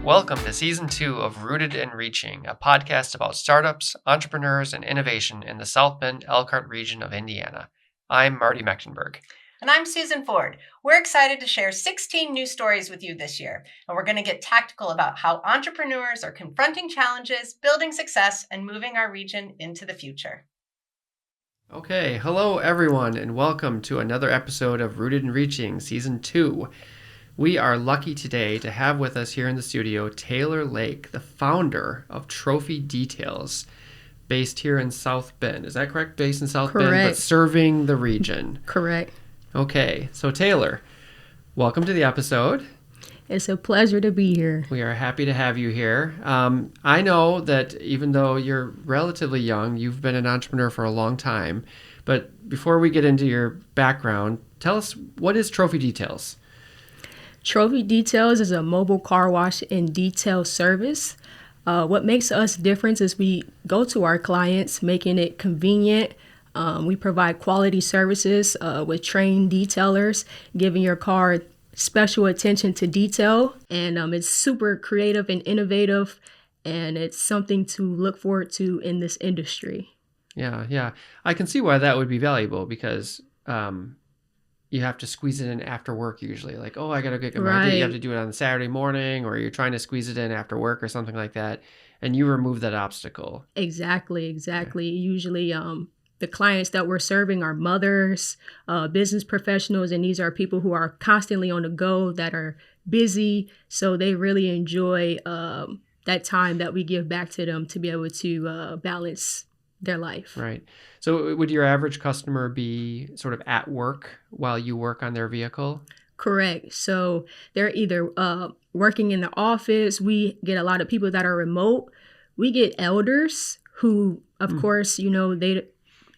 Welcome to Season 2 of Rooted and Reaching, a podcast about startups, entrepreneurs, and innovation in the South Bend, Elkhart region of Indiana. I'm Marty Mechtenberg. And I'm Susan Ford. We're excited to share 16 new stories with you this year. And we're going to get tactical about how entrepreneurs are confronting challenges, building success, and moving our region into the future. Okay, hello everyone, and welcome to another episode of Rooted and Reaching, Season 2. We are lucky today to have with us here in the studio Tae'Lor Lake, the founder of Trophy Details, based here in South Bend. Is that correct? Based in South Bend, but serving the region. Correct. Okay, so Tae'Lor, welcome to the episode. It's a pleasure to be here. We are happy to have you here. I know that even though you're relatively young, you've been an entrepreneur for a long time. But before we get into your background, tell us, what is Trophy Details? Trophy Details is a mobile car wash and detail service. What makes us different is we go to our clients, making it convenient. We provide quality services with trained detailers, giving your car special attention to detail. And it's super creative and innovative, and it's something to look forward to in this industry. Yeah. I can see why that would be valuable because you have to squeeze it in after work usually. Like, I got to get my idea. You have to do it on Saturday morning, or you're trying to squeeze it in after work or something like that. And you remove that obstacle. Exactly. Yeah. Usually the clients that we're serving are mothers, business professionals, and these are people who are constantly on the go, that are busy. So they really enjoy that time that we give back to them to be able to balance their life. Right. So would your average customer be sort of at work while you work on their vehicle? Correct. So they're either working in the office. We get a lot of people that are remote. We get elders who, of course, they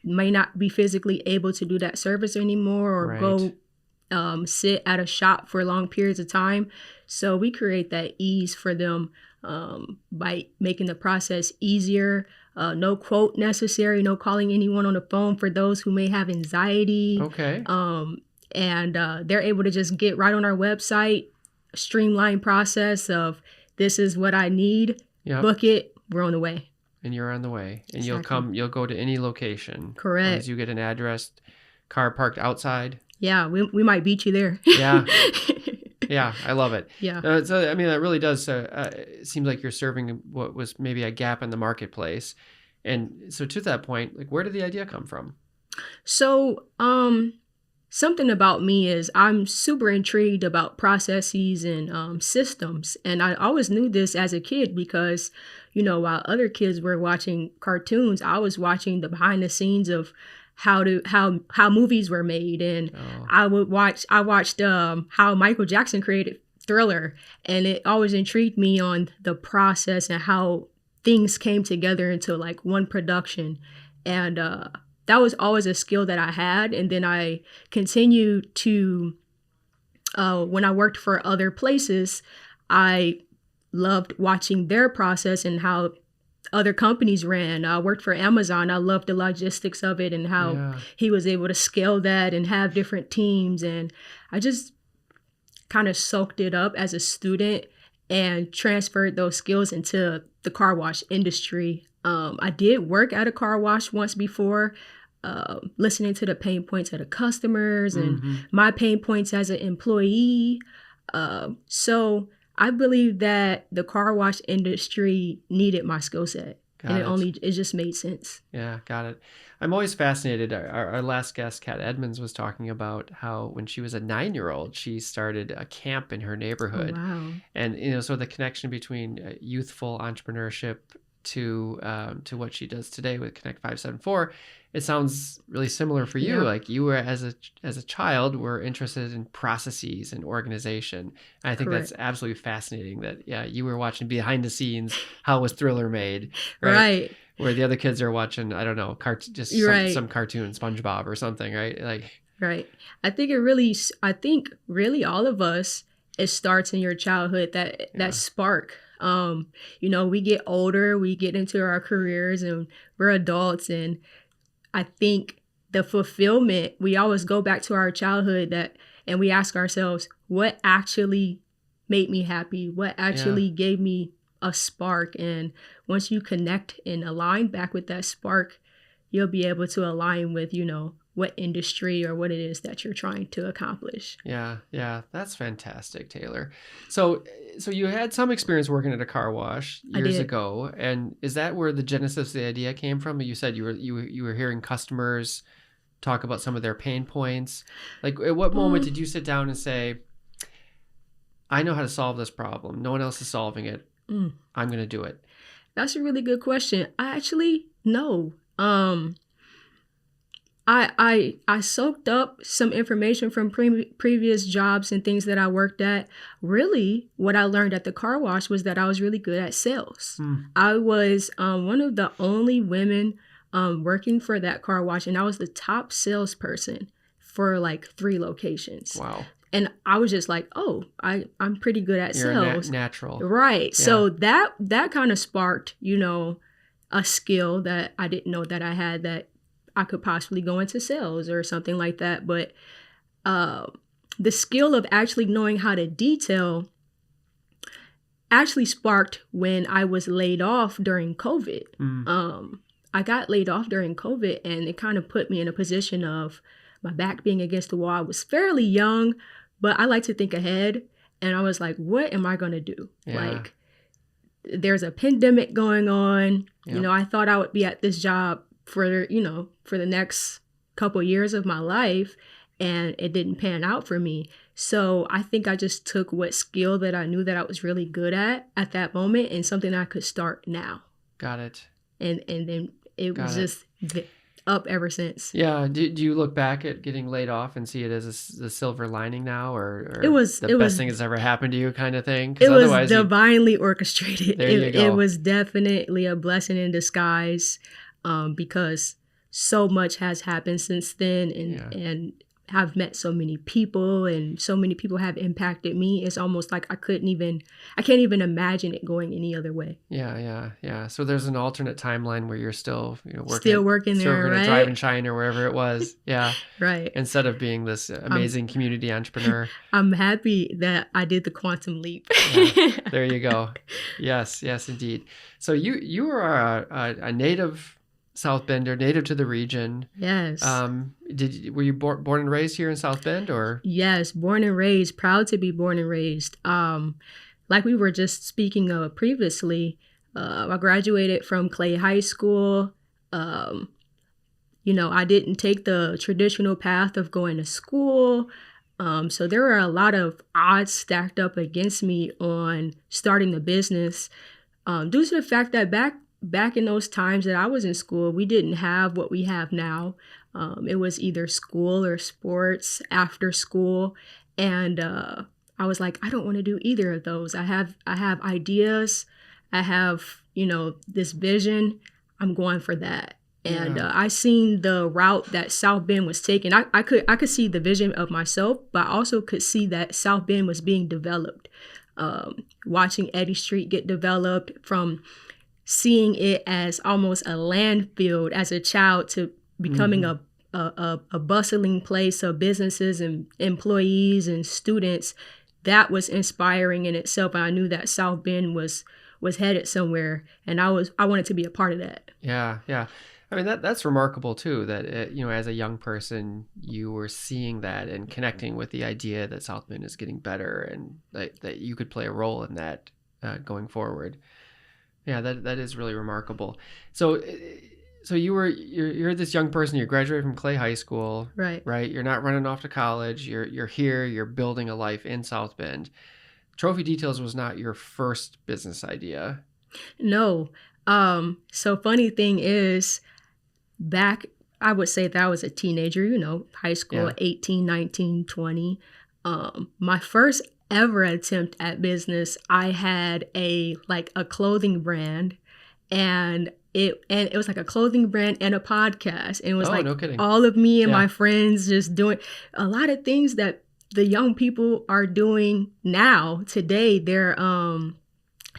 may not be physically able to do that service anymore, or go sit at a shop for long periods of time. So we create that ease for them by making the process easier. No quote necessary, no calling anyone on the phone for those who may have anxiety. Okay. And they're able to just get right on our website, streamline process of, this is what I need, book it, we're on the way. And you're on the way. And Exactly. you'll go to any location. Correct. As you get an address, car parked outside. Yeah, we might beat you there. Yeah. Yeah, I love it. Yeah. So, that really does it seems like you're serving what was maybe a gap in the marketplace. And so to that point, like, where did the idea come from? So, something about me is I'm super intrigued about processes and systems. And I always knew this as a kid because, while other kids were watching cartoons, I was watching the behind the scenes of how movies were made. And I watched how Michael Jackson created Thriller. And it always intrigued me on the process and how things came together into like one production. And that was always a skill that I had. And then I continued to, when I worked for other places, I loved watching their process and how other companies ran. I worked for Amazon. I loved the logistics of it and how he was able to scale that and have different teams. And I just kind of soaked it up as a student and transferred those skills into the car wash industry. I did work at a car wash once before, listening to the pain points of the customers and my pain points as an employee. So I believe that the car wash industry needed my skill set. It just made sense. Yeah, got it. I'm always fascinated. Our last guest, Kat Edmonds, was talking about how when she was a 9-year-old, she started a camp in her neighborhood. Oh, wow. And, so the connection between youthful entrepreneurship to what she does today with Connect 574, it sounds really similar for you. Yeah. Like you were, as a child, were interested in processes and organization. And I think Correct. that's absolutely fascinating that, you were watching behind the scenes, how was Thriller made, Right. Where the other kids are watching, I don't know, some cartoon, SpongeBob or something, right? Right. I think really all of us, it starts in your childhood, that spark. We get older, we get into our careers and we're adults, and I think the fulfillment, we always go back to our childhood and we ask ourselves, what actually made me happy, what actually gave me a spark. And once you connect and align back with that spark, you'll be able to align with, what industry or what it is that you're trying to accomplish. Yeah, that's fantastic, Taylor. So you had some experience working at a car wash years ago, and is that where the genesis of the idea came from? You said you were hearing customers talk about some of their pain points. Like, at what moment did you sit down and say, I know how to solve this problem. No one else is solving it. I'm going to do it. That's a really good question. I actually know. I soaked up some information from previous jobs and things that I worked at. Really, what I learned at the car wash was that I was really good at sales. I was one of the only women working for that car wash, and I was the top salesperson for like 3 locations. Wow. And I was just like, oh, I'm pretty good at sales. Natural. Right. Yeah. So that kind of sparked, a skill that I didn't know that I had, that I could possibly go into sales or something like that. But the skill of actually knowing how to detail actually sparked when I was laid off during COVID. I got laid off during COVID, and it kind of put me in a position of my back being against the wall. I was fairly young, but I like to think ahead. And I was like, what am I going to do? Yeah. Like, there's a pandemic going on. Yep. I thought I would be at this job for the next couple years of my life, and it didn't pan out for me. So I think I just took what skill that I knew that I was really good at that moment, and something I could start now. Got it. And then it was just up ever since. Yeah. Do you look back at getting laid off and see it as a silver lining now, or it was the best thing that's ever happened to you kind of thing? It was divinely orchestrated. There you go. It was definitely a blessing in disguise, because so much has happened since then, and I've met so many people, and so many people have impacted me. It's almost like I can't even imagine it going any other way. Yeah. So there's an alternate timeline where you're still, working there, right? At Drive and Shine or wherever it was. Yeah. Right. Instead of being this amazing community entrepreneur. I'm happy that I did the quantum leap. Yeah, there you go. Yes, indeed. So you are a native South Bender, native to the region. Yes. Were you born and raised here in South Bend, or? Yes, born and raised. Proud to be born and raised. Like we were just speaking of previously, I graduated from Clay High School. I didn't take the traditional path of going to school. So there were a lot of odds stacked up against me on starting the business, due to the fact that back in those times that I was in school, we didn't have what we have now. It was either school or sports after school. And I was like, I don't want to do either of those. I have ideas. I have, this vision. I'm going for that. And I seen the route that South Bend was taking. I could see the vision of myself, but I also could see that South Bend was being developed. Watching Eddy Street get developed, from seeing it as almost a landfill as a child to becoming a bustling place of businesses and employees and students. That was inspiring in itself. And I knew that South Bend was headed somewhere, and I wanted to be a part of that. Yeah. I mean, that's remarkable too, that, as a young person, you were seeing that and connecting with the idea that South Bend is getting better, and that you could play a role in that going forward. Yeah, that is really remarkable. So you're this young person. You graduated from Clay High School, right? You're not running off to college. You're here. You're building a life in South Bend. Trophy Details was not your first business idea. No. So funny thing is, I would say that I was a teenager. High school, 18, 19, 20. My first ever attempt at business, I had a clothing brand, and it was like a clothing brand and a podcast, and it was no kidding. All of me and my friends just doing a lot of things that the young people are doing now today. They're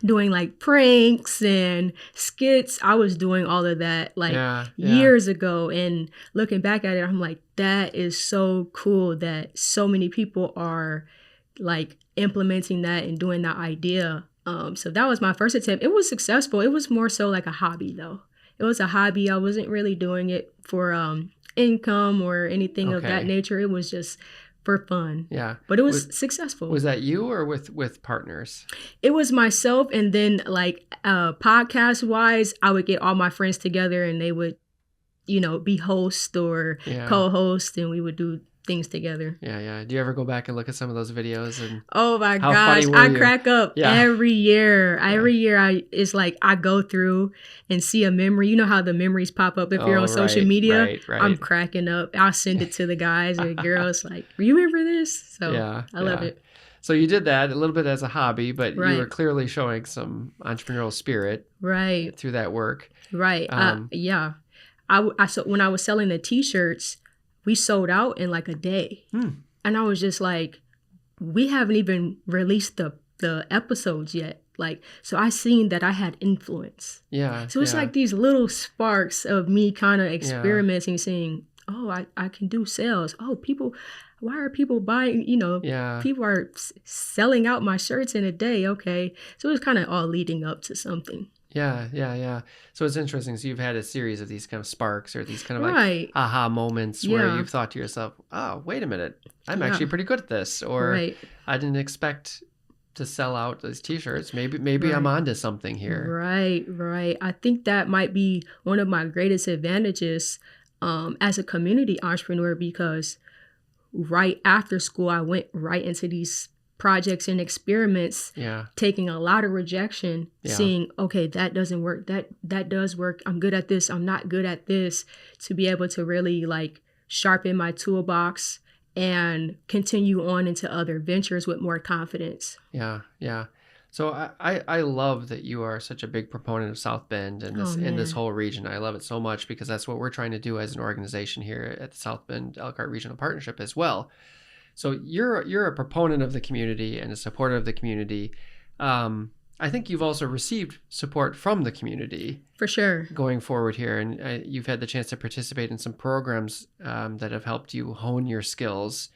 doing like pranks and skits. I was doing all of that years ago, and looking back at it, I'm like, that is so cool that so many people are like implementing that and doing that idea. So that was my first attempt. It was successful. It was more so like a hobby, though. It was a hobby. I wasn't really doing it for income or anything of that Okay. nature. It was just for fun. Yeah. But it was successful. Was that you or with partners? It was myself, and then like podcast wise, I would get all my friends together and they would, be host or Yeah. co-host, and we would do things together. Yeah. Do you ever go back and look at some of those videos? And Oh my how gosh, funny were I you? crack up Yeah. every year. Yeah. Every year it's like I go through and see a memory. You know how the memories pop up if you're on social media? Right. I'm cracking up. I'll send it to the guys and girls like, remember this? So Yeah, I love it. So you did that a little bit as a hobby, but you Right. were clearly showing some entrepreneurial spirit Right. through that work. Right. Yeah. So when I was selling the t-shirts, we sold out in like a day. And I was just like, we haven't even released the episodes yet. Like, so I seen that I had influence. Yeah. So it's like these little sparks of me kind of experimenting, saying, oh, I can do sales. Oh, why are people buying, people are selling out my shirts in a day. Okay. So it's kind of all leading up to something. Yeah. So it's interesting. So you've had a series of these kind of sparks or these kind of like Right. aha moments where you've thought to yourself, oh, wait a minute, I'm actually pretty good at this. Or Right. I didn't expect to sell out those t-shirts. Maybe I'm onto something here. Right. I think that might be one of my greatest advantages as a community entrepreneur, because right after school, I went right into these projects and experiments, taking a lot of rejection, seeing, okay, that doesn't work. That does work. I'm good at this. I'm not good at this, to be able to really like sharpen my toolbox and continue on into other ventures with more confidence. Yeah. So I love that you are such a big proponent of South Bend and this whole region. I love it so much because that's what we're trying to do as an organization here at the South Bend Elkhart Regional Partnership as well. So you're a proponent of the community and a supporter of the community. I think you've also received support from the community. For sure. Going forward here, and you've had the chance to participate in some programs that have helped you hone your skills.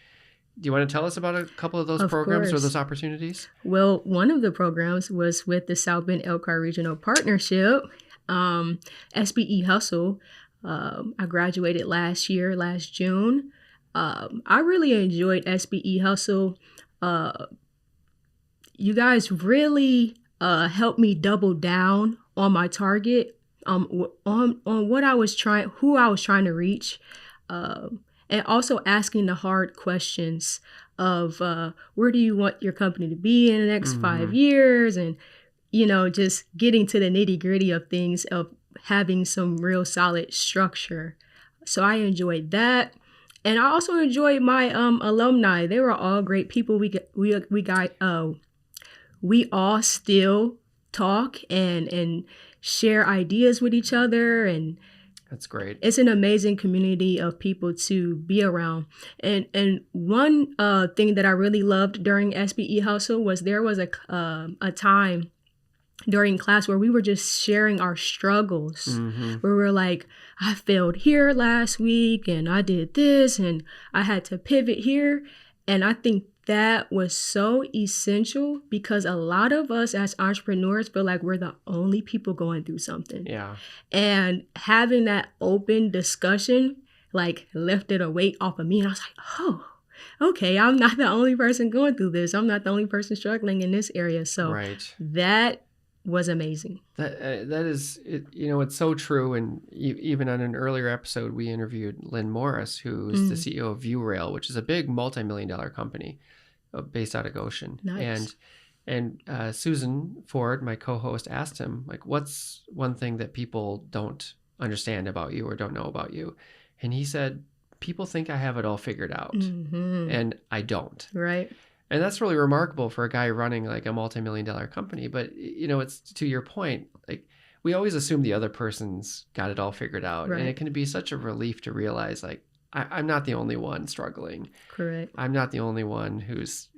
Do you want to tell us about a couple of those programs or those opportunities? Well, one of the programs was with the South Bend Elkhart Regional Partnership, SBE Hustle. I graduated last June. I really enjoyed SBE Hustle. You guys really helped me double down on my target, on what I was who I was trying to reach, and also asking the hard questions of where do you want your company to be in the next 5 years, and just getting to the nitty-gritty of things, of having some real solid structure. So I enjoyed that. And I also enjoyed my alumni. They were all great people. We all still talk and share ideas with each other, and that's great. It's an amazing community of people to be around. And one thing that I really loved during SBE Hustle was there was a time during class where we were just sharing our struggles, where we're like, I failed here last week and I did this and I had to pivot here. And I think that was so essential, because a lot of us as entrepreneurs feel like we're the only people going through something. Yeah. And having that open discussion like lifted a weight off of me. And I was like, oh, okay, I'm not the only person going through this. I'm not the only person struggling in this area. So that was amazing. That is, it's so true. And even on an earlier episode, we interviewed Lynn Morris, who is the CEO of ViewRail, which is a big multi-million-dollar company based out of Goshen. Nice. And Susan Ford, my co-host, asked him, like, what's one thing that people don't understand about you or don't know about you? And he said, people think I have it all figured out, and I don't. Right. And that's really remarkable for a guy running like a multi-million-dollar company. But, it's to your point, like, we always assume the other person's got it all figured out. Right. And it can be such a relief to realize, like, I'm not the only one struggling. Correct. I'm not the only one who's,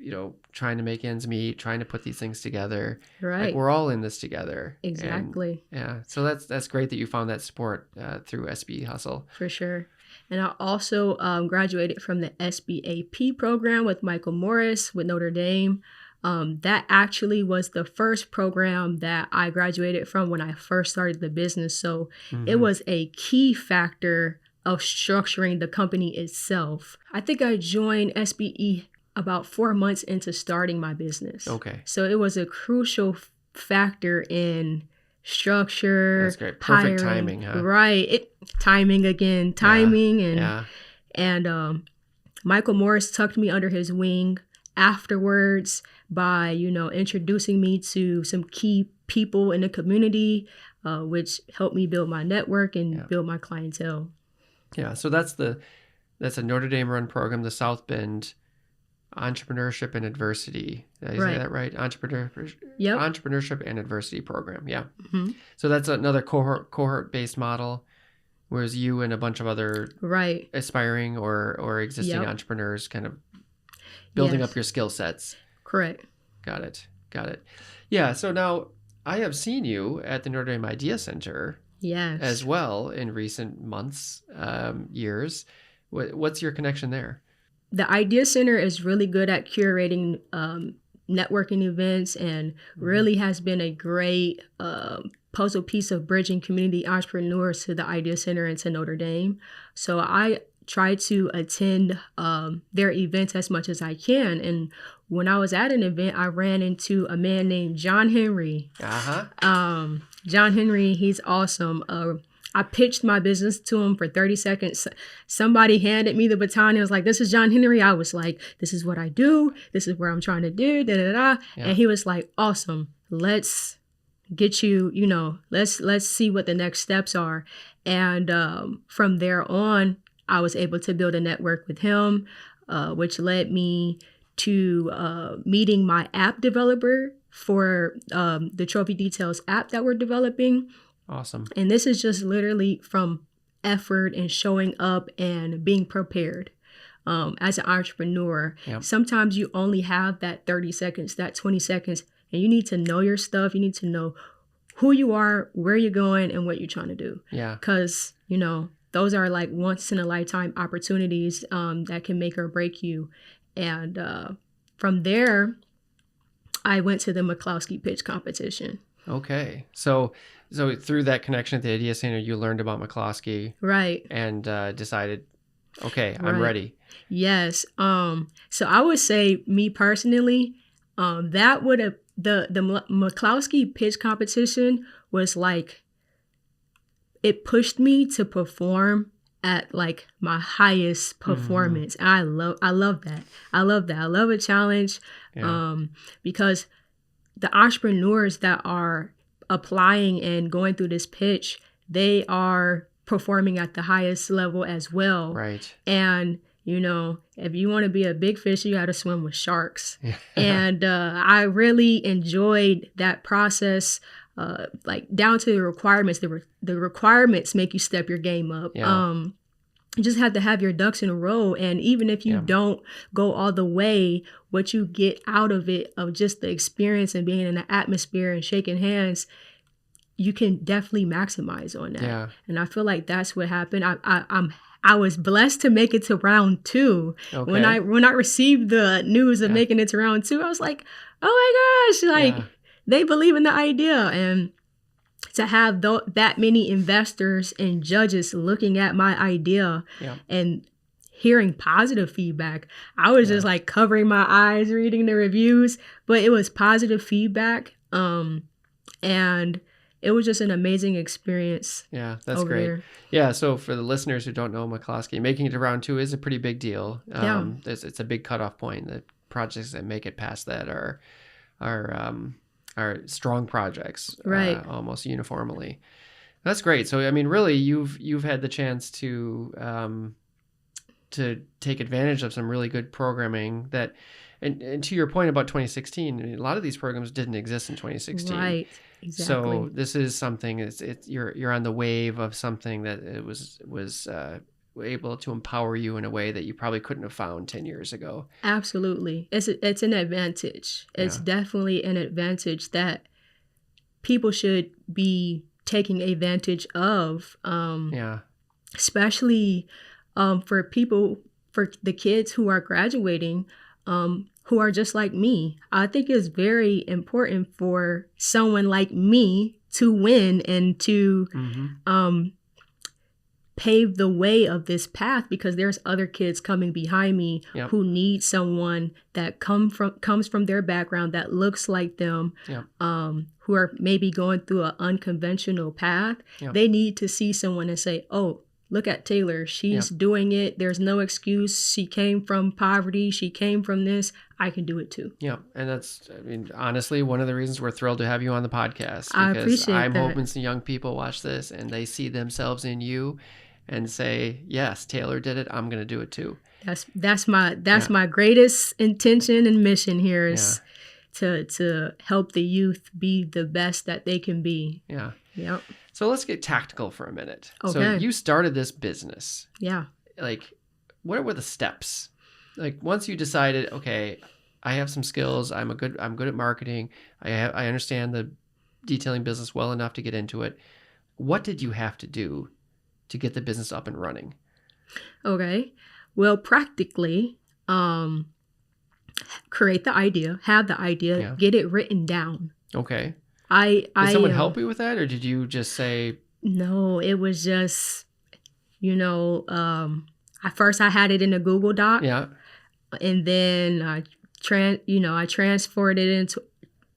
trying to make ends meet, trying to put these things together. Right. Like, we're all in this together. Exactly. And, so that's great that you found that support through SBE Hustle. For sure. And I also graduated from the SBAP program with Michael Morris with Notre Dame. That actually was the first program that I graduated from when I first started the business. So it was a key factor of structuring the company itself. I think I joined SBE about 4 months into starting my business. Okay. So it was a crucial factor in structure. That's great. Perfect hiring. timing, huh? Right. Timing again. And Michael Morris tucked me under his wing afterwards by, introducing me to some key people in the community, which helped me build my network and build my clientele. Yeah, so that's a Notre Dame run program, the South Bend Entrepreneurship and Adversity. Did I say that right? Entrepreneurship and Adversity program. Yeah. Mm-hmm. So that's another cohort based model, whereas you and a bunch of other aspiring or existing entrepreneurs kind of building up your skill sets. Correct. Got it. Yeah. So now I have seen you at the Notre Dame Idea Center. Yes. As well in recent months, years. What's your connection there? The Idea Center is really good at curating networking events and really has been a great puzzle piece of bridging community entrepreneurs to the Idea Center and to Notre Dame. So I try to attend their events as much as I can. And when I was at an event, I ran into a man named John Henry. John Henry, he's awesome. I pitched my business to him for 30 seconds. Somebody handed me the baton and was like, "This is John Henry." I was like, "This is what I do. This is where I'm trying to do, da da da." Yeah. And he was like, "Awesome. Let's get you, let's see what the next steps are." And from there on, I was able to build a network with him, which led me to meeting my app developer for the Trophy Details app that we're developing. Awesome. And this is just literally from effort and showing up and being prepared. As an entrepreneur, sometimes you only have that 30 seconds, that 20 seconds, and you need to know your stuff. You need to know who you are, where you're going, and what you're trying to do. Yeah. Because, those are like once in a lifetime opportunities that can make or break you. And from there, I went to the McCloskey pitch competition. Okay. So through that connection at the Idea Center, you learned about McCloskey. Right. And decided, okay, I'm ready. Yes. So I would say, me personally, that would have, the McCloskey pitch competition was like, it pushed me to perform at like my highest performance. And I love that. I love a challenge because the entrepreneurs that are applying and going through this pitch, they are performing at the highest level as well. Right. And, if you want to be a big fish, you got to swim with sharks. And I really enjoyed that process, like down to the requirements. The requirements make you step your game up. Yeah. You just have to have your ducks in a row. And even if you don't go all the way, what you get out of it, of just the experience and being in the atmosphere and shaking hands, you can definitely maximize on that. Yeah. And I feel like that's what happened. I was blessed to make it to round 2. Okay. When I received the news of making it to round 2, I was like, oh my gosh, they believe in the idea. And to have that many investors and judges looking at my idea and hearing positive feedback, I was just like covering my eyes reading the reviews, but it was positive feedback. And it was just an amazing experience. Yeah, that's great. There. Yeah, so for the listeners who don't know McCloskey, making it to round 2 is a pretty big deal. It's a big cutoff point. The projects that make it past that are strong projects, right? Almost uniformly. That's great. So I mean, really, you've had the chance to take advantage of some really good programming that, and to your point about 2016, a lot of these programs didn't exist in 2016. Right. Exactly. So this is something. You're on the wave of something that it was able to empower you in a way that you probably couldn't have found 10 years ago. Absolutely. It's an advantage. It's definitely an advantage that people should be taking advantage of. Especially for the kids who are graduating. who are just like me. I think it's very important for someone like me to win and to pave the way of this path, because there's other kids coming behind me Yep. who need someone that comes from their background, that looks like them, Yep. who are maybe going through an unconventional path. Yep. They need to see someone and say, oh, look at Tae'Lor. She's doing it. There's no excuse. She came from poverty. She came from this. I can do it too. Yeah. And that's, I mean, honestly, one of the reasons we're thrilled to have you on the podcast. I Because appreciate I'm that. hoping some young people watch this and they see themselves in you and say, yes, Tae'Lor did it. I'm going to do it too. That's my greatest intention and mission here is to help the youth be the best that they can be. Yeah. Yep. So let's get tactical for a minute. So Okay. you started this business. Yeah. Like, what were the steps? Like, once you decided, okay, I have some skills. I'm good at marketing. I understand the detailing business well enough to get into it. What did you have to do to get the business up and running? Okay. Well, practically, create the idea, have the idea, get it written down. Okay. Did someone help you with that, or did you just say? No, it was just, at first I had it in a Google Doc. Yeah. And then I transferred it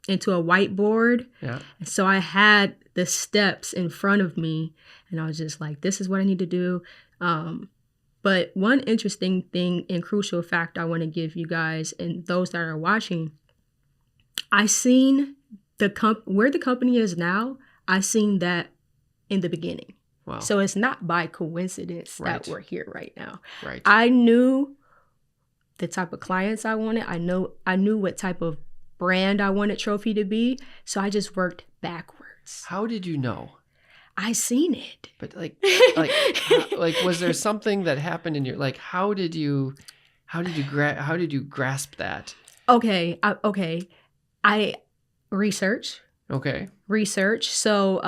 into a whiteboard. Yeah. So I had the steps in front of me, and I was just like, this is what I need to do. But one interesting thing and crucial fact I want to give you guys and those that are watching, I seen where the company is now. I seen that in the beginning. Wow. So it's not by coincidence Right. that we're here right now. Right. I knew the type of clients I wanted. I knew what type of brand I wanted Trophy to be. So I just worked backwards. How did you know? I seen it. But like, was there something that happened in your, like, how did you grasp that? Okay. I research. Okay. So,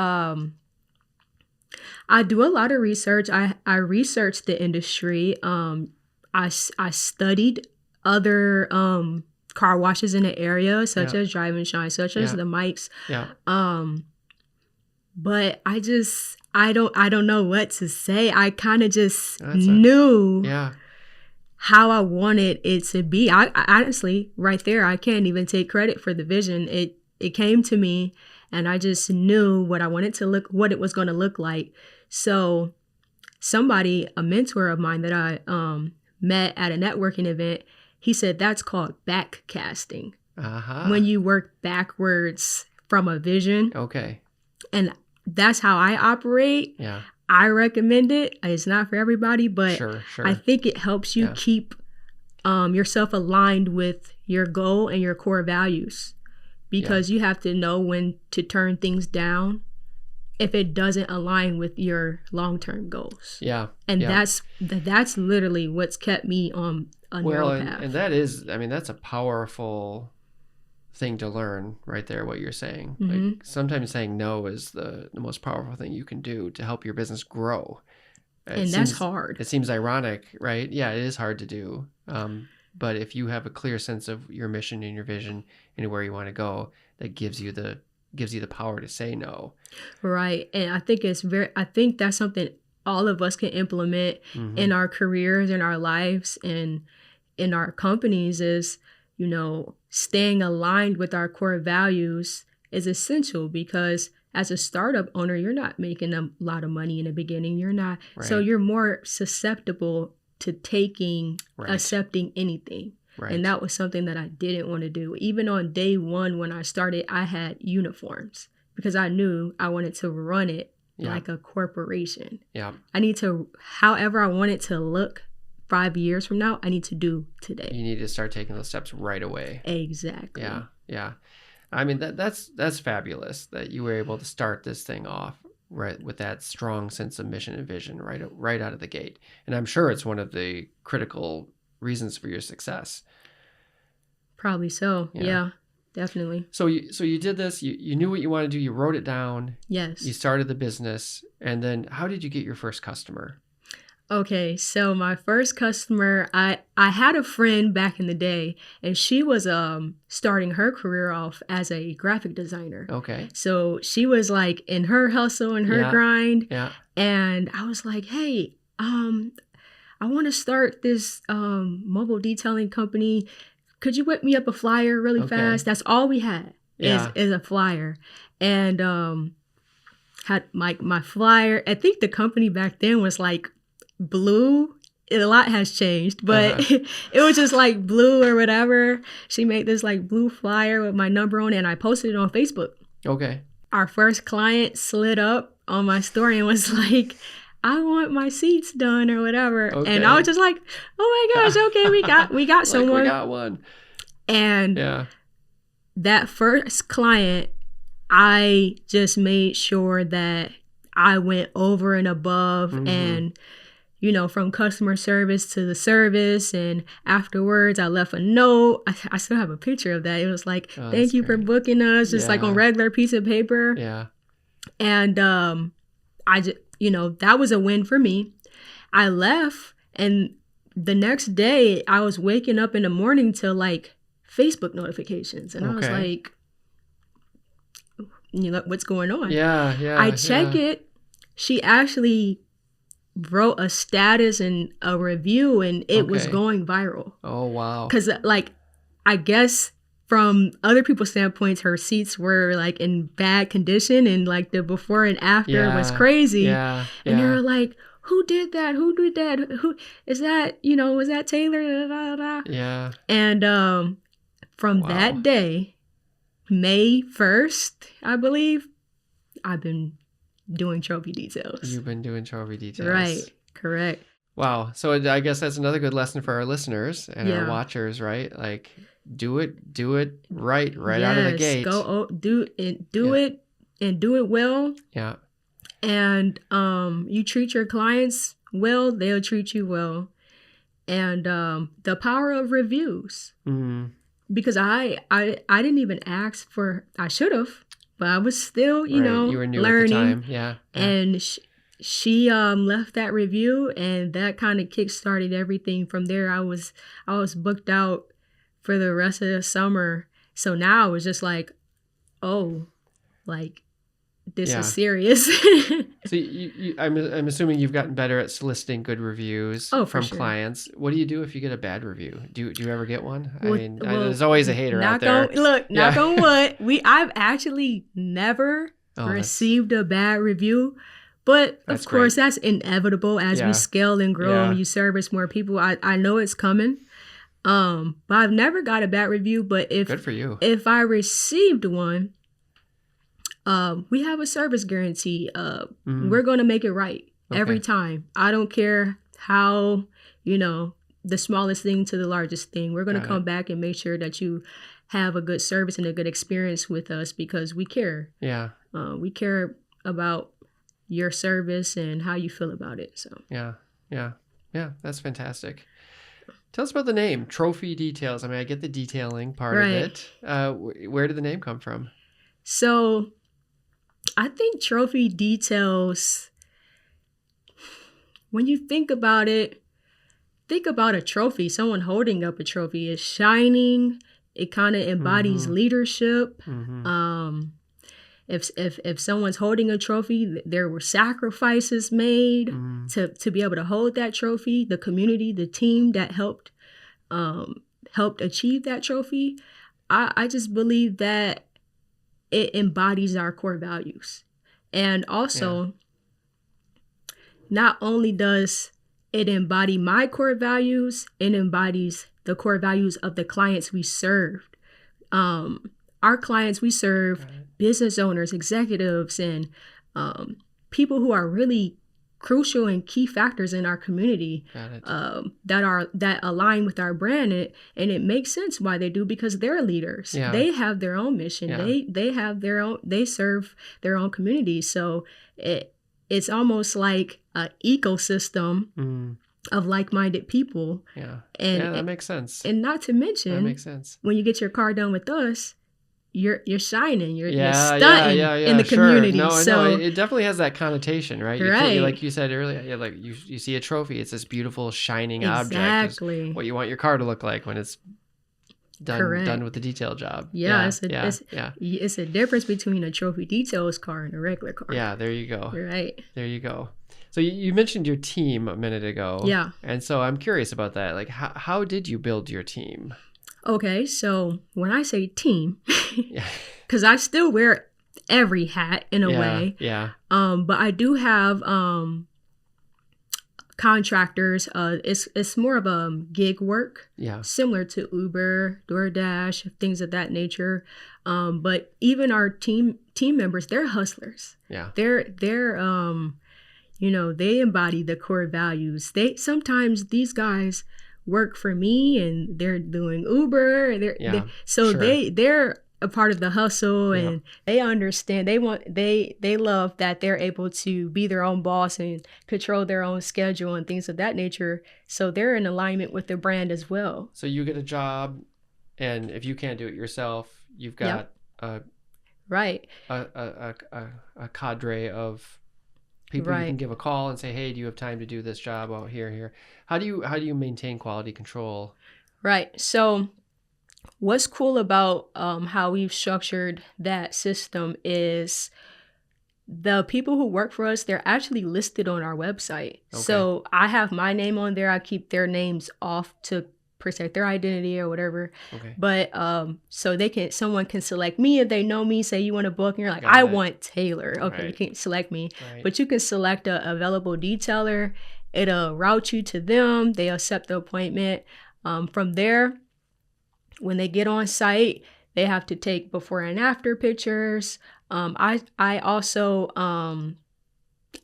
I do a lot of research. I researched the industry. I studied other car washes in the area, such as Drive and Shine, such as the Mikes. Yeah. But I don't know what to say. I kind of just knew how I wanted it to be. I honestly, right there, I can't even take credit for the vision. It came to me, and I just knew what I wanted to look, what it was going to look like. So somebody, a mentor of mine that I met at a networking event, he said that's called backcasting. When you work backwards from a vision. Okay. And that's how I operate. Yeah. I recommend it. It's not for everybody, but Sure. I think it helps you keep yourself aligned with your goal and your core values, because you have to know when to turn things down if it doesn't align with your long-term goals. Yeah. And that's literally what's kept me on a narrow path. And that is, I mean, that's a powerful thing to learn right there, what you're saying. Like, sometimes saying no is the most powerful thing you can do to help your business grow. That's hard. It seems ironic, right? Yeah, it is hard to do. But if you have a clear sense of your mission and your vision and where you want to go, that gives you the power to say no. Right. And I think that's something all of us can implement in our careers, in our lives, and in our companies is, staying aligned with our core values is essential, because as a startup owner, you're not making a lot of money in the beginning. You're not. Right. So you're more susceptible to accepting anything. Right. And that was something that I didn't want to do. Even on day one, when I started, I had uniforms because I knew I wanted to run it like a corporation. Yeah. However I want it to look 5 years from now, I need to do today. You need to start taking those steps right away. Exactly. Yeah. Yeah. I mean, that's fabulous that you were able to start this thing off right with that strong sense of mission and vision right out of the gate. And I'm sure it's one of the critical reasons for your success. Probably so. Yeah, definitely. So you did this, you knew what you wanted to do, you wrote it down. Yes. You started the business, and then how did you get your first customer? Okay, so my first customer, I had a friend back in the day, and she was starting her career off as a graphic designer. Okay. So she was like in her hustle and her Yeah. grind, Yeah. and I was like, "Hey, I want to start this mobile detailing company. Could you whip me up a flyer really Okay. fast?" That's all we had Yeah. is a flyer, and had my flyer. I think the company back then was like blue. A lot has changed, but it was just like blue or whatever. She made this like blue flyer with my number on it, and I posted it on Facebook. Okay. Our first client slid up on my story and was like, "I want my seats done," or whatever. Okay. And I was just like, "Oh my gosh, okay, we got Like, someone." we got one. And Yeah. that first client, I just made sure that I went over and above, and from customer service to the service, and afterwards I left a note. I still have a picture of that. It was like, Oh, "Thank you for great. booking us," just like on Yeah. regular piece of paper. Yeah. And I just, that was a win for me. I left, and the next day I was waking up in the morning to like Facebook notifications, and I was Okay. like, what's going on? Yeah. Yeah. I check yeah. it. She actually wrote a status and a review, and it was Okay. going viral. Oh, wow. Because, like, I guess from other people's standpoints, her seats were like in bad condition, and like the before and after was Yeah. crazy. Yeah. And they Yeah. were like, "Who did that? Who did that? Who is that? Was that Taylor?" Da, da, da. Yeah. And from Wow. that day, May 1st, I believe, I've been doing trophy details. You've been doing trophy details. Right. Correct. Wow. So I guess that's another good lesson for our listeners and our Yeah. watchers, right? Like, do it right out of the gate. Do Yeah. it and do it well. Yeah. And you treat your clients well, they'll treat you well. And the power of reviews. Mm. Because I didn't even ask for, I should have, but I was still, Right. You were new learning. at the time. Yeah. Yeah. And she left that review, and that kind of kick-started everything from there. I was booked out for the rest of the summer. So now I was just like, oh, like, this Yeah. is serious. So I'm assuming you've gotten better at soliciting good reviews Oh, for from sure. clients. What do you do if you get a bad review? Do you ever get one? I Well- mean, well, there's always a hater out there. Knock Yeah. on wood. I've actually never Oh, that's- received a bad review. But That's of course, great. that's inevitable as Yeah. we scale and grow Yeah. and you service more people. I know it's coming. But I've never got a bad review. But Good for you. if I received one, we have a service guarantee. We're going to make it right every Okay. time. I don't care how, the smallest thing to the largest thing. We're going to Got come it. back and make sure that you have a good service and a good experience with us because we care. Yeah. We care about your service and how you feel about it. So Yeah. Yeah. Yeah. That's fantastic. Tell us about the name, Trophy Details. I mean, I get the detailing part Right. of it. Where did the name come from? So I think trophy details, when you think about it, think about a trophy, someone holding up a trophy. It's shining. It kind of embodies Mhm. leadership. Mm-hmm. If someone's holding a trophy, there were sacrifices made Mm. to be able to hold that trophy. The community, the team that helped achieve that trophy. I just believe that it embodies our core values. And also, not only does it embody my core values, it embodies the core values of the clients we served. Our clients we serve, Got it. business owners, executives, and people who are really crucial and key factors in our community Got it. that align with our brand, and it makes sense why they do because they're leaders. Yeah. They have their own mission. Yeah. They have their own. They serve their own community. So it's almost like an ecosystem Mm. of like-minded people. Yeah. And Yeah, that makes sense. and not to That mention, makes sense. when you get your car done with us, you're shining, you're Yeah, stunting in the sure. community. No, So it definitely has that connotation, right? right, Like you said earlier, like you see a trophy, it's this beautiful shining object. Is exactly, what you want your car to look like when it's done with correct. the detail job. Yeah, Yeah, yeah, yeah, it's a difference between a trophy details car and a regular car. yeah. There you go. Right. There you go. So you mentioned your team a minute ago. Yeah. And so I'm curious about that. Like, how did you build your team? Okay, so when I say team, Yeah. because I still wear every hat in a way, Yeah. but I do have contractors. It's more of a gig work, Yeah. similar to Uber, DoorDash, things of that nature. But even our team members, they're hustlers. Yeah. They're they embody the core values. Sometimes these guys work for me and they're doing Uber. Sure. They're a part of the hustle, Yeah. and they understand. They love that they're able to be their own boss and control their own schedule and things of that nature. So they're in alignment with the brand as well. So you get a job, and if you can't do it yourself, you've got Right. a cadre of people you can give a call and say, "Hey, do you have time to do this job out here?" How do you maintain quality control? Right. So what's cool about how we've structured that system is the people who work for us, they're actually listed on our website. Okay. So I have my name on there. I keep their names off to protect their identity or whatever. Okay. But so someone can select me if they know me, say you want a book and you're like, Got I it. want Tae'Lor. Okay, you Right. can't select me. Right. But you can select a available detailer. It'll route you to them. They accept the appointment. From there, when they get on site, they have to take before and after pictures. I also I'm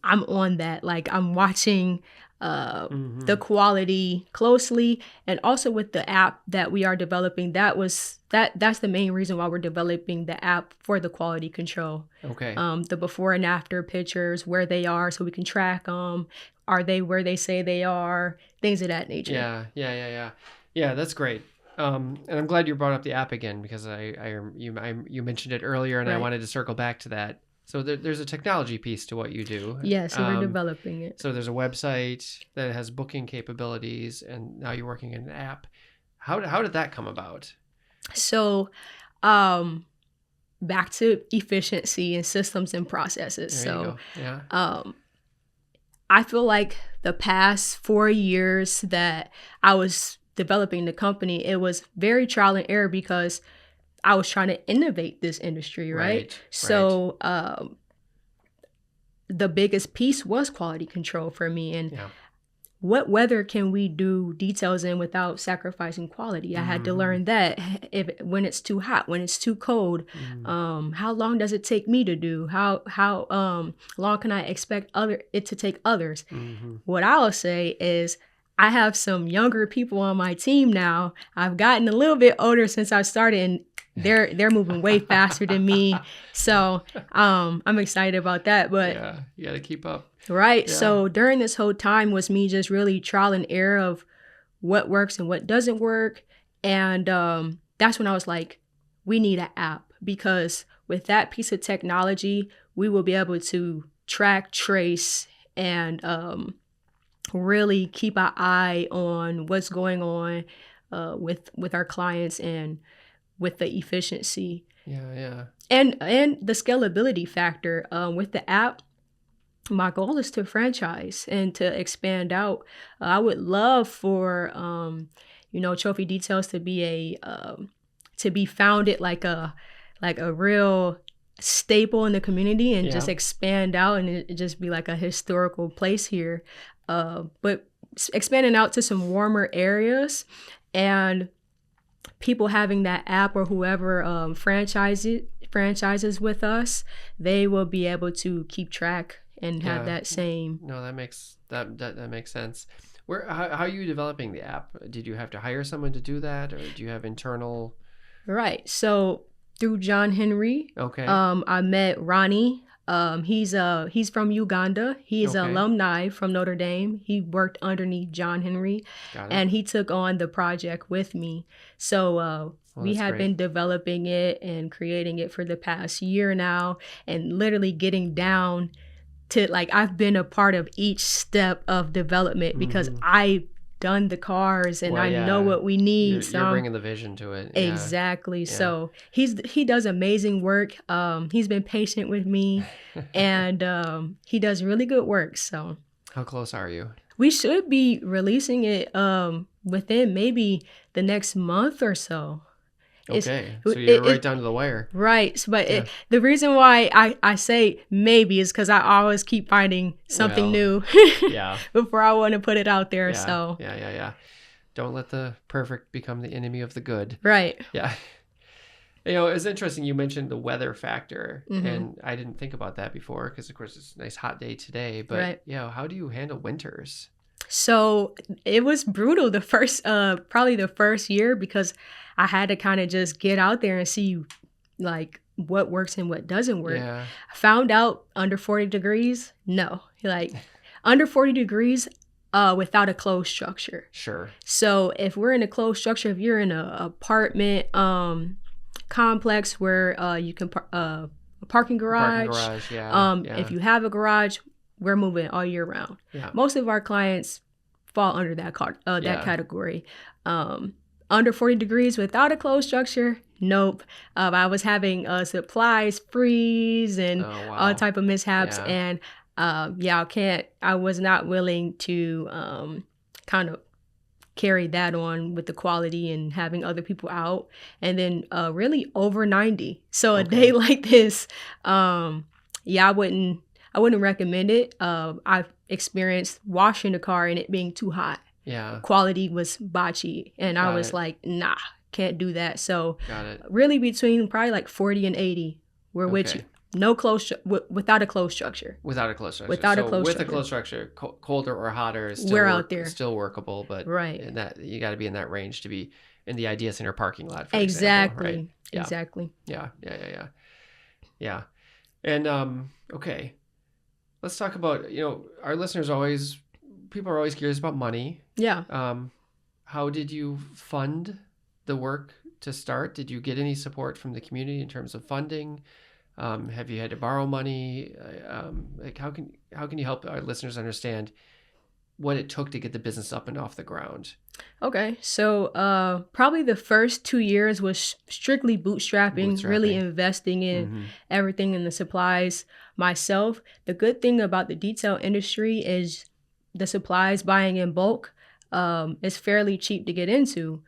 on that. Like I'm watching the quality closely, and also with the app that we are developing. That's the main reason why we're developing the app, for the quality control. Okay. The before and after pictures, where they are, so we can track them. Are they where they say they are? Things of that nature. Yeah, that's great. And I'm glad you brought up the app again, because you mentioned it earlier, and I Right. wanted to circle back to that. So there's a technology piece to what you do. Yeah, so we're developing it. So there's a website that has booking capabilities, and now you're working in an app. How did that come about? So, back to efficiency and systems and processes. There you So, go. Yeah. I feel like the past 4 years that I was developing the company, it was very trial and error, because I was trying to innovate this industry, right? So, the biggest piece was quality control for me. And Yeah. what weather can we do details in without sacrificing quality? I had to learn that. When it's too hot, when it's too cold, how long does it take me to do? How long can I expect it to take others? What I'll say is, I have some younger people on my team now. I've gotten a little bit older since I started, and they're moving way faster than me. So I'm excited about that. But Yeah, you got to keep up. right. Yeah. So during this whole time was me just really trial and error of what works and what doesn't work. And that's when I was like, we need an app, because with that piece of technology, we will be able to track, trace, and really keep our eye on what's going on with our clients, and with the efficiency. Yeah. And the scalability factor with the app. My goal is to franchise and to expand out. I would love for Trophy Details to be to be founded like a real staple in the community, and just expand out, and it just be like a historical place here. But expanding out to some warmer areas, and people having that app, or whoever franchises with us, they will be able to keep track and have that same. No, that makes sense. How are you developing the app? Did you have to hire someone to do that, or do you have internal? Right. So through John Henry, Okay. I met Ronnie. He's from Uganda. He is an Okay. alumni from Notre Dame. He worked underneath John Henry, Got it. and he took on the project with me. So Well, We that's have great. been developing it and creating it for the past year now, and literally getting down to like I've been a part of each step of development because Mhm. I've done the cars and Well, I know yeah. what we need. You're bringing the vision to it. Yeah. Exactly. Yeah. So he does amazing work. He's been patient with me, and he does really good work. So How close are you? we should be releasing it within maybe the next month or so. It's Okay. So it, you're right it down to the wire. right, but Yeah. the reason why I say maybe is because I always keep finding something Well, new yeah. before I want to put it out there. Yeah. So Yeah. Yeah. Yeah. Don't let the perfect become the enemy of the good. right. Yeah. It's interesting you mentioned the weather factor, Mm-hmm. and I didn't think about that before because, of course, it's a nice hot day today. But, Right. how do you handle winters? So it was brutal the first probably the first year because I had to kind of just get out there and see like what works and what doesn't work. Yeah. I found out under 40 degrees, no. Like under 40 degrees without a closed structure. Sure. So if we're in a closed structure, if you're in an apartment complex where you can a parking garage, Parking garage. Yeah. Yeah. if you have a garage, we're moving all year round. Yeah. Most of our clients fall under that Yeah. category. Under 40 degrees without a closed structure, nope. I was having supplies freeze and Oh, wow. all type of mishaps, Yeah. and I was not willing to kind of carry that on with the quality and having other people out, and then really over 90. So a Okay. day like this, I wouldn't recommend it. I've experienced washing the car and it being too hot. Yeah. Quality was botchy, and I Got was it. like, nah, can't do that. So Got it. really between probably like 40 and 80, we're with Okay. you. No without a closed structure. Without a closed structure. Without a So closed with a structure. closed structure, colder or hotter is still We're out there. still workable, but Right. in that you got to be in that range to be in the Idea Center parking lot, for Exactly. example, right? Yeah. Exactly. Yeah. Yeah. Yeah. Yeah. Yeah. And okay, let's talk about our listeners people are always curious about money. Yeah. How did you fund the work to start? Did you get any support from the community in terms of funding? Have you had to borrow money? Like how can you help our listeners understand what it took to get the business up and off the ground? Okay, so probably the first 2 years was strictly bootstrapping, really Bootstrapping. investing in Mhm. everything in the supplies myself. The good thing about the detail industry is the supplies buying in bulk is fairly cheap to get into.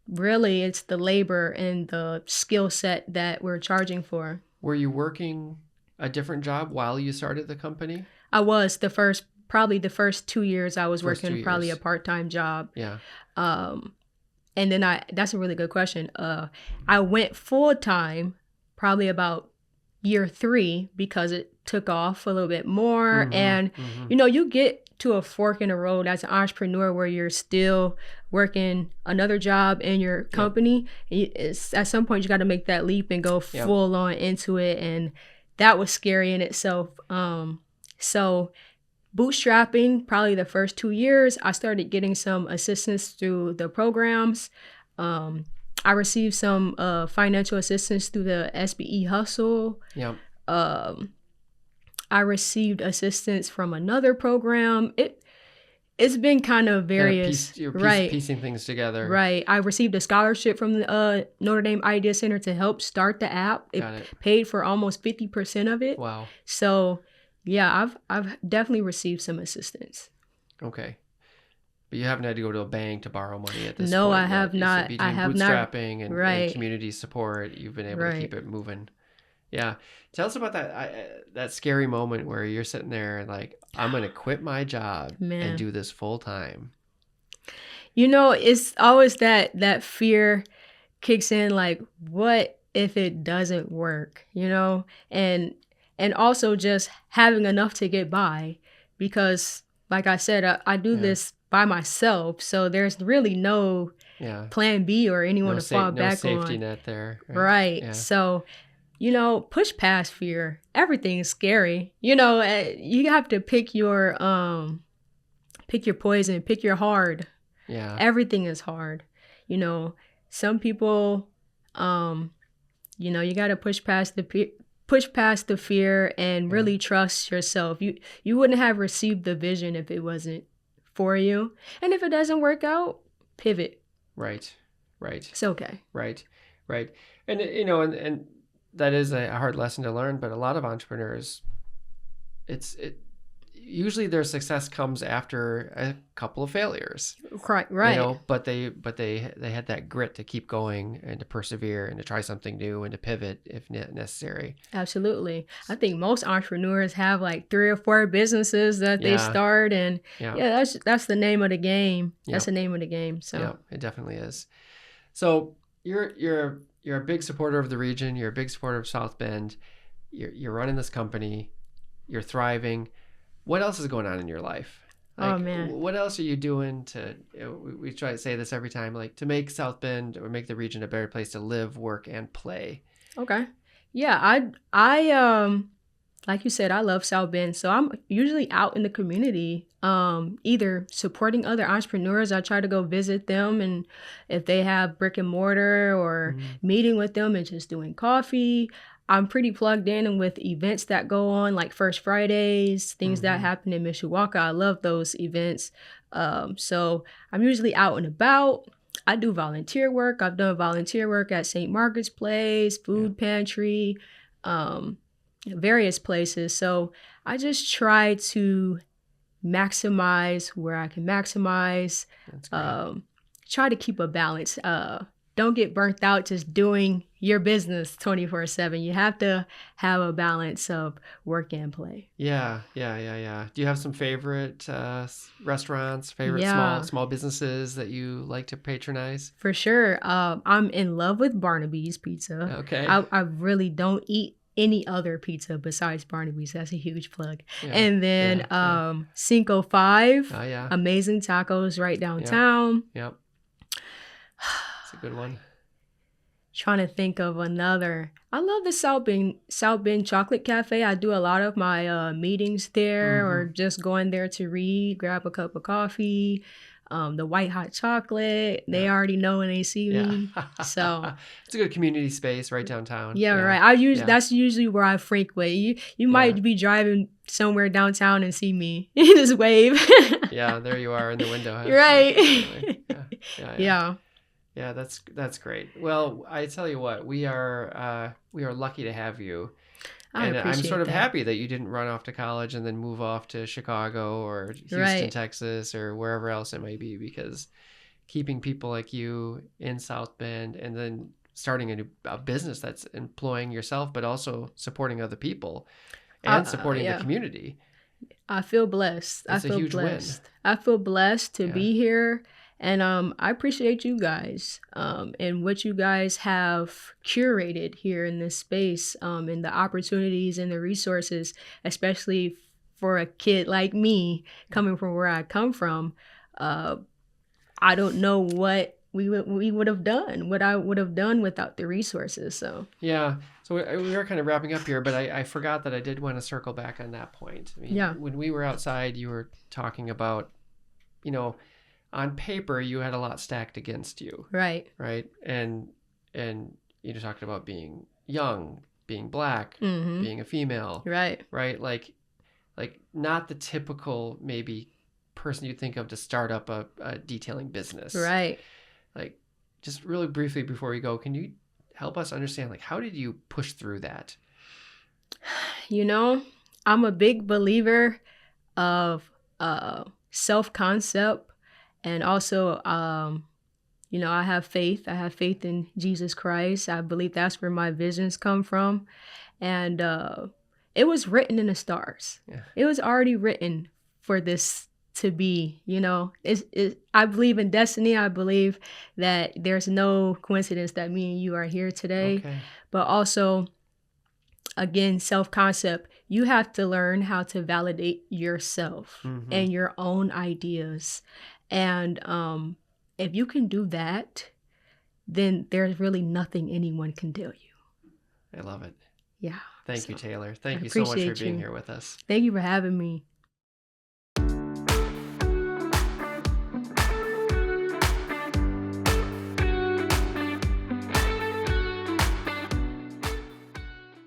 Really, it's the labor and the skill set that we're charging for. Were you working a different job while you started the company? I was probably the first 2 years I was First 2 working probably a years. part-time job. Yeah. And then that's a really good question. I went full time probably about year 3 because it took off a little bit more. Mhm. And, Mhm. you get to a fork in the road as an entrepreneur where you're still working another job in your company. At some point, you got to make that leap and go Yep. full on into it. And that was scary in itself. So bootstrapping, probably the first 2 years, I started getting some assistance through the programs. I received some financial assistance through the SBE Hustle. Yep. I received assistance from another program. It's been kind of various. You're Right. piecing things together. Right. I received a scholarship from the Notre Dame Idea Center to help start the app. Got it. Paid for almost 50% of it. Wow. So, yeah, I've definitely received some assistance. Okay. But you haven't had to go to a bank to borrow money at this point. No, I yet. have So not. between I have not. bootstrapping and Right. community support, you've been able to Right. keep it moving. Yeah. Tell us about that scary moment where you're sitting there and like, I'm going to quit my job Man. and do this full time. It's always that fear kicks in, like, what if it doesn't work, And also just having enough to get by, because like I said, I do Yeah. this by myself, so there's really no Yeah. plan B or anyone No, to fall no back safety on. net there. Right. Yeah. So, push past fear. Everything is scary. You have to pick your poison, pick your hard. Yeah. Everything is hard. some people, you got to push past the fear and Yeah. really trust yourself. You wouldn't have received the vision if it wasn't for you. And if it doesn't work out, pivot. Right. Right. It's okay. Right. Right. And and that is a hard lesson to learn, but a lot of entrepreneurs, it usually their success comes after a couple of failures. Right. But they had that grit to keep going and to persevere and to try something new and to pivot if necessary. Absolutely. I think most entrepreneurs have like 3 or 4 businesses that they Yeah. start, and Yeah. that's the name of the game. That's Yeah. the name of the game. So Yeah, it definitely is. So you're a big supporter of the region. You're a big supporter of South Bend. You're running this company. You're thriving. What else is going on in your life? Oh, man. What else are you doing to? We try to say this every time, like to make South Bend or make the region a better place to live, work, and play. Okay. Yeah, I like you said, I love South Bend. So I'm usually out in the community, either supporting other entrepreneurs. I try to go visit them, and if they have brick and mortar, or meeting with them and just doing coffee. I'm pretty plugged in with events that go on, like First Fridays, things that happen in Mishawaka. I love those events. So I'm usually out and about. I do volunteer work. I've done volunteer work at St. Margaret's Place, Food Pantry, various places. So I just try to maximize where I can maximize. That's great. Try to keep a balance. Don't get burnt out just doing your business 24/7. You have to have a balance of work and play. Yeah. Do you have some favorite restaurants, favorite Yeah. small businesses that you like to patronize? For sure. I'm in love with Barnaby's Pizza. Okay. I really don't eat any other pizza besides Barnaby's. That's a huge plug. Yeah, And then yeah. Cinco Five, Oh yeah. amazing tacos right downtown. Yep. It's a good one. Trying to think of another. I love the South Bend Chocolate Cafe. I do a lot of my meetings there, or just going there to read, grab a cup of coffee. The white hot chocolate, they already know when they see me. So it's a good community space right downtown. yeah, right. That's usually where I frequent. You might be driving somewhere downtown and see me. Just wave. Yeah, there you are in the window. Huh? Right. Yeah. Yeah, that's great. Well, I tell you what, we are lucky to have you. And I'm sort of happy that you didn't run off to college and then move off to Chicago or Houston, Texas, or wherever else it may be, because keeping people like you in South Bend and then starting a business that's employing yourself, but also supporting other people and supporting the community. I feel blessed. It's a huge win. I feel blessed to be here. And I appreciate you guys and what you guys have curated here in this space, and the opportunities and the resources, especially for a kid like me coming from where I come from. I don't know what we would have done, what I would have done without the resources. So yeah. So we were kind of wrapping up here, but I forgot that I did want to circle back on that point. I mean, when we were outside, you were talking about, on paper, you had a lot stacked against you. Right. And you talked about being young, being black, being a female. Right. Like not the typical maybe person you think of to start up a detailing business. Right. Like, just really briefly before we go, can you help us understand, like, how did you push through that? I'm a big believer of self-concept. And also, I have faith. I have faith in Jesus Christ. I believe that's where my visions come from. And it was written in the stars. Yeah. It was already written for this to be, I believe in destiny. I believe that there's no coincidence that me and you are here today. Okay. But also, again, self-concept. You have to learn how to validate yourself and your own ideas. And if you can do that, then there's really nothing anyone can tell you. I love it. Yeah. Thank you, Tae'Lor. Thank you so much for being here with us. Thank you for having me.